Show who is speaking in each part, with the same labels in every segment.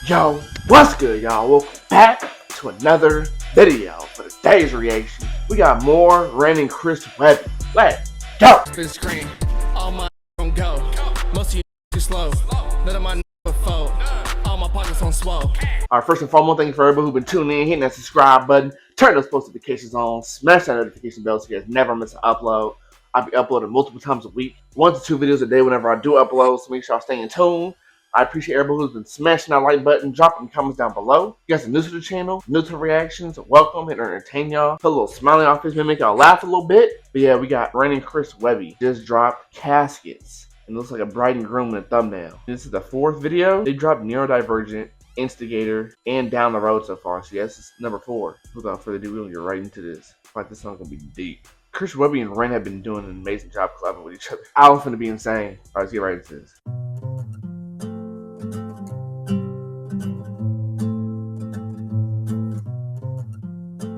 Speaker 1: Yo, what's good, y'all? Welcome back to another video for today's reaction. We got more Raining Chris Webby. Let's go!
Speaker 2: Screen, all my don't go. Most of you too slow. None of my fold. All my pockets on swole.
Speaker 1: Alright, first and foremost, thank you for everybody who's been tuning in, hitting that subscribe button, turn those post notifications on, smash that notification bell so you guys never miss an upload. I'll be uploading multiple times a week, 1 to 2 videos a day whenever I do upload, so make sure y'all stay in tune. I appreciate everybody who's been smashing that like button, dropping comments down below. If you guys are new to the channel, new to reactions, welcome and entertain y'all. Put a little smiley on face, make y'all laugh a little bit. But yeah, we got Raining Chris Webby just dropped Caskets. And it looks like a bride and groom in a thumbnail. This is the 4th video. They dropped Neurodivergent, Instigator, and Down the Road so far. So yeah, this is number 4. Without further ado, we'll get right into this. I feel like this song's gonna be deep. Chris Webby and Rain have been doing an amazing job collabing with each other. I was finna be insane. Alright, let's get right into this.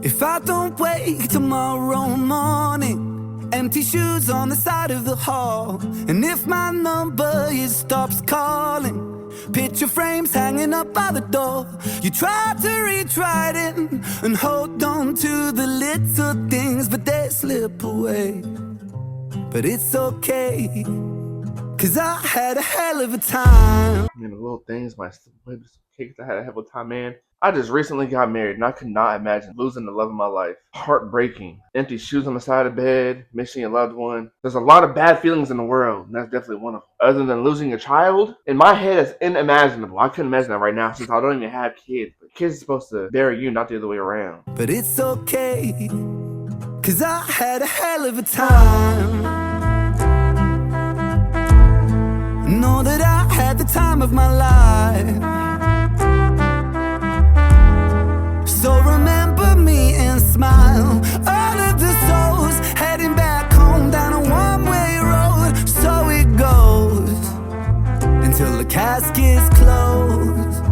Speaker 3: If I don't wake tomorrow morning, empty shoes on the side of the hall, and if my number stops calling, picture frames hanging up by the door. You try to reach right in and hold on to the little things, but they slip away. But it's okay, 'cause I had a hell of a time.
Speaker 1: Man, the little things might slip away, but it's okay 'cause I had a hell of a time, man. I just recently got married, and I could not imagine losing the love of my life. Heartbreaking. Empty shoes on the side of the bed, missing your loved one. There's a lot of bad feelings in the world, and that's definitely one of them. Other than losing a child, in my head, it's unimaginable. I couldn't imagine that right now since I don't even have kids. But kids are supposed to bury you, not the other way around.
Speaker 3: But it's okay, 'cause I had a hell of a time. Know that I had the time of my life. So remember me and smile. All of the souls heading back home down a one-way road. So it goes until the casket's closed.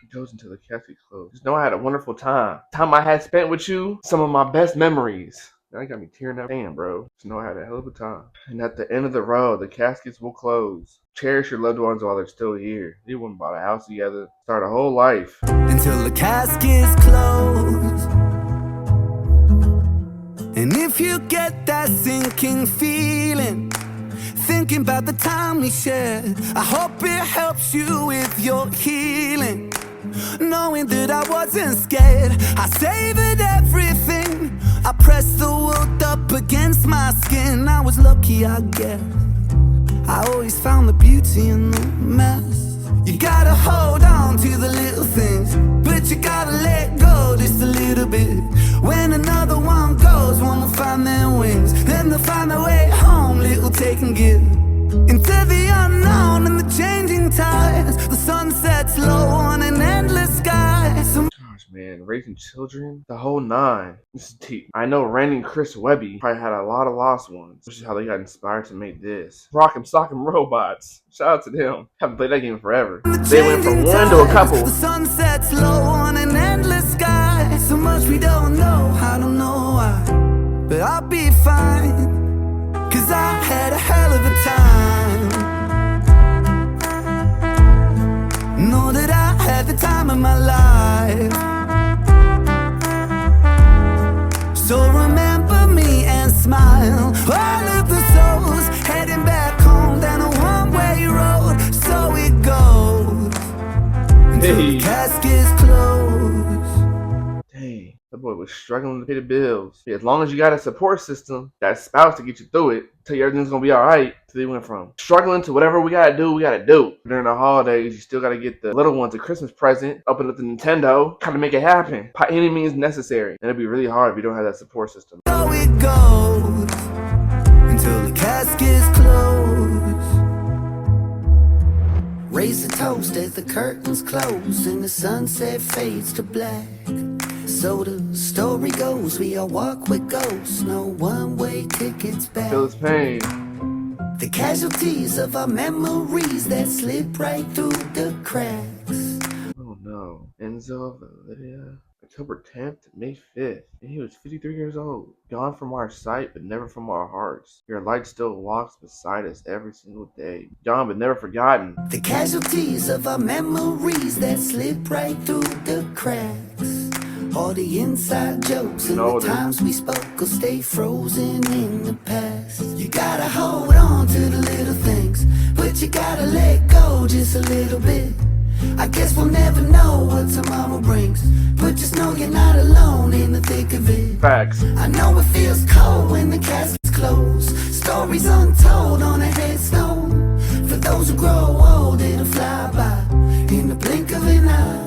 Speaker 1: It goes until the casket's closed. Just know I had a wonderful time. Time I had spent with you, some of my best memories. That got me tearing up. Damn, bro. Just know I had a hell of a time. And at the end of the road, the caskets will close. Cherish your loved ones while they're still here. You wouldn't buy a house together, start a whole life.
Speaker 3: Until the casket's closed. And if you get that sinking feeling, thinking about the time we shared, I hope it helps you with your healing. Knowing that I wasn't scared, I savored everything. I pressed the world up against my skin. I was lucky, I guess. I always found the beauty in the mess. You gotta hold on to the little things, but you gotta let go just a little bit. When another one goes, one will find their wings, then they'll find their way home, little take and give. Into the unknown and the changing tides, the sun sets low on an endless sky.
Speaker 1: Gosh, man, raising children, the whole 9. This is deep. I know Raining Chris Webby probably had a lot of lost ones, which is how they got inspired to make this. Rock'em Sock'em Robots. Shout out to them. Haven't played that game forever. They went from 1 to a couple.
Speaker 3: The sun sets low on an endless sky. So much we don't know, I don't know why, but I'll be fine, 'cause I had a hell of a time. Know that I had the time of my life. So remember me and smile. All of the souls heading back home down a one-way road. So it goes until the casket's closed.
Speaker 1: Dang, that boy was struggling to pay the bills. Yeah, as long as you got a support system, that spouse to get you through it, tell you everything's gonna be alright. So they went from struggling to whatever we gotta do, we gotta do. During the holidays, you still gotta get the little ones a Christmas present, open up the Nintendo, kind of make it happen. By any means necessary. And it'd be really hard if you don't have that support system.
Speaker 3: So it goes until the casket's closed. Raise a toast as the curtains close and the sunset fades to black. So the story goes, we all walk with ghosts, no one-way tickets back.
Speaker 1: Feel his pain.
Speaker 3: The casualties of our memories that slip right through the cracks.
Speaker 1: Oh no. Enzo, Lydia. October 10th to May 5th. And he was 53 years old. Gone from our sight, but never from our hearts. Your light still walks beside us every single day. Gone, but never forgotten.
Speaker 3: The casualties of our memories that slip right through the cracks. All the inside jokes and the times we spoke will stay frozen in the past. You gotta hold on to the little things, but you gotta let go just a little bit. I guess we'll never know what tomorrow brings, but just know you're not alone in the thick of it.
Speaker 1: Facts.
Speaker 3: I know it feels cold when the caskets close. Stories untold on a headstone. For those who grow old, it'll fly by in the blink of an eye.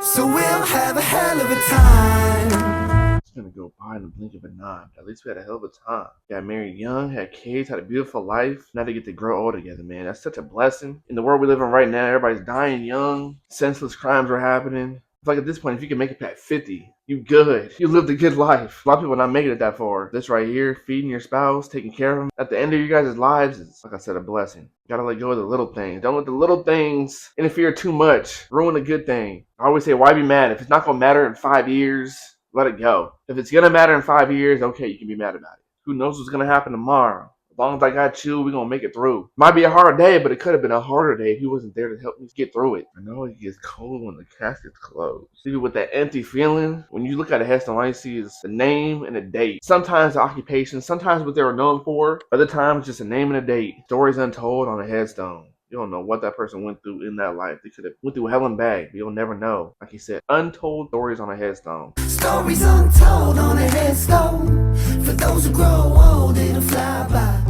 Speaker 3: So we'll have a hell of a time.
Speaker 1: It's gonna go by in the blink of an eye. At least we had a hell of a time. Got married young, had kids, had a beautiful life. Now they get to grow old together, man. That's such a blessing. In the world we live in right now, everybody's dying young. Senseless crimes are happening. It's like at this point, if you can make it past 50, you good. You lived a good life. A lot of people not making it that far. This right here, feeding your spouse, taking care of them. At the end of you guys' lives, it's, like I said, a blessing. You gotta let go of the little things. Don't let the little things interfere too much. Ruin a good thing. I always say, why be mad? If it's not gonna matter in 5 years, let it go. If it's gonna matter in 5 years, okay, you can be mad about it. Who knows what's gonna happen tomorrow? As long as I got you, we're gonna make it through. Might be a hard day, but it could have been a harder day if he wasn't there to help me get through it. I know it gets cold when the casket's closed. See, with that empty feeling, when you look at a headstone, all you see is the name and the date. Sometimes the occupation, sometimes what they were known for. Other times, just a name and a date. Stories untold on a headstone. You don't know what that person went through in that life. They could have went through hell and back. You'll never know. Like he said, untold stories on a headstone.
Speaker 3: Stories untold on a headstone. For those who grow old, it'll fly by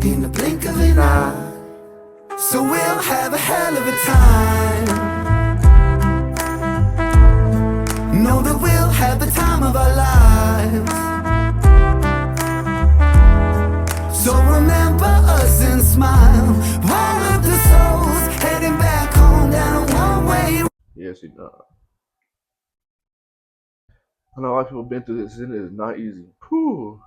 Speaker 3: in the blink of an eye. So we'll have a hell of a time. Know that we'll have the time of our lives. So remember us and smile. All of the souls heading back home down a one-way.
Speaker 1: Yes, he does. I know a lot of people have been through this, and it is not easy. Whew.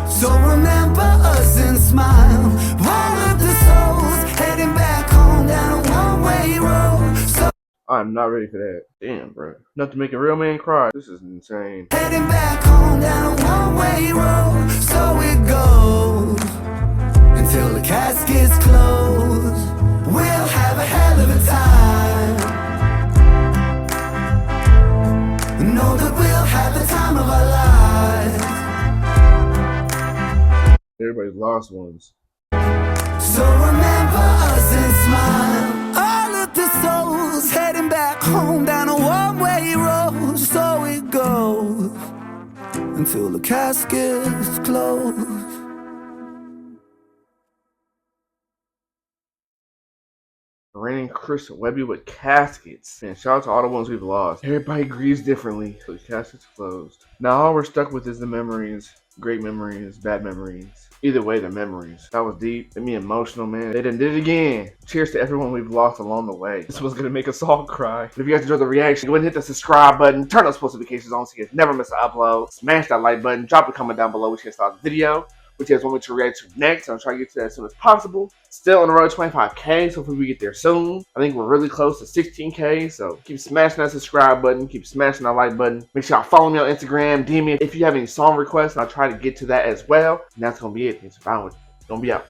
Speaker 3: So remember us and smile. All of the souls heading back home down a one-way road. So
Speaker 1: I'm not ready for that. Damn, bro. Enough to make a real man cry. This is insane.
Speaker 3: heading back home down a one-way road. So it goes until the caskets close. We'll have a hell of a time. Know that we'll have the time of our lives.
Speaker 1: Everybody's lost ones.
Speaker 3: So remember us and smile. All of the souls heading back home down a one-way road. So it goes until the caskets close.
Speaker 1: Raining Chris Webby with Caskets. And shout out to all the ones we've lost. Everybody grieves differently, so the casket's closed. Now all we're stuck with is the memories. Great memories, bad memories. Either way, the memories. That was deep. Made me emotional, man. They done did it again. Cheers to everyone we've lost along the way. This was gonna make us all cry. But if you guys enjoyed the reaction, go ahead and hit the subscribe button. Turn those post notifications on so you guys never miss an upload. Smash that like button. Drop a comment down below which you guys thought of the video. Which you guys want me to react to next. I'll try to get to that as soon as possible. Still on the road to 25K, so hopefully we get there soon. I think we're really close to 16K, so keep smashing that subscribe button, keep smashing that like button. Make sure y'all follow me on Instagram, DM me if you have any song requests, and I'll try to get to that as well. And that's gonna be it. Thanks for following. Gonna be out.